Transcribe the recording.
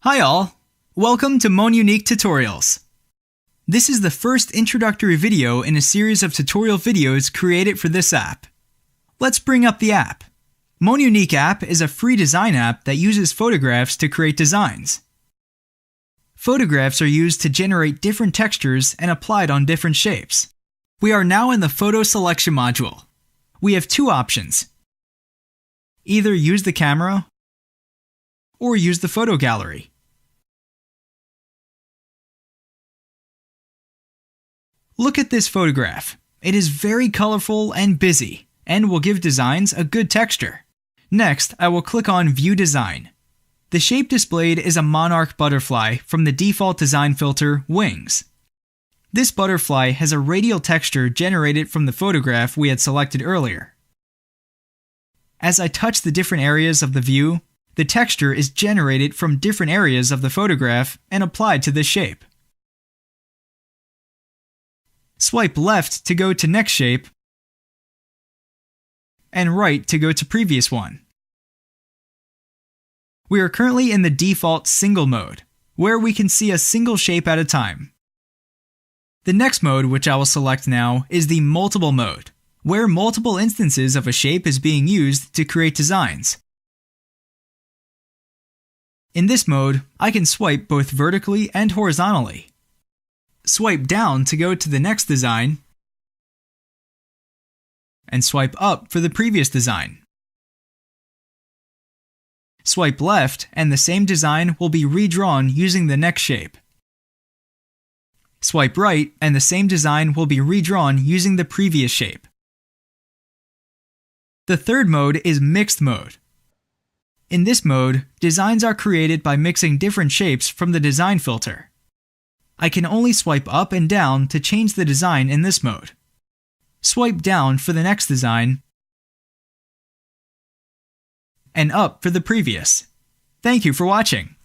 Hi all! Welcome to monUnique tutorials. This is the first introductory video in a series of tutorial videos created for this app. Let's bring up the app. monUnique app is a free design app that uses photographs to create designs. Photographs are used to generate different textures and applied on different shapes. We are now in the photo selection module. We have two options. Either use the camera or use the photo gallery. Look at this photograph. It is very colorful and busy, and will give designs a good texture. Next, I will click on View Design. The shape displayed is a monarch butterfly from the default design filter, Wings. This butterfly has a radial texture generated from the photograph we had selected earlier. As I touch the different areas of the view, the texture is generated from different areas of the photograph and applied to this shape. Swipe left to go to next shape, and right to go to previous one. We are currently in the default single mode, where we can see a single shape at a time. The next mode, which I will select now, is the multiple mode, where multiple instances of a shape is being used to create designs. In this mode, I can swipe both vertically and horizontally. Swipe down to go to the next design, and swipe up for the previous design. Swipe left and the same design will be redrawn using the next shape. Swipe right and the same design will be redrawn using the previous shape. The third mode is mixed mode. In this mode, designs are created by mixing different shapes from the design filter. I can only swipe up and down to change the design in this mode. Swipe down for the next design, and up for the previous. Thank you for watching.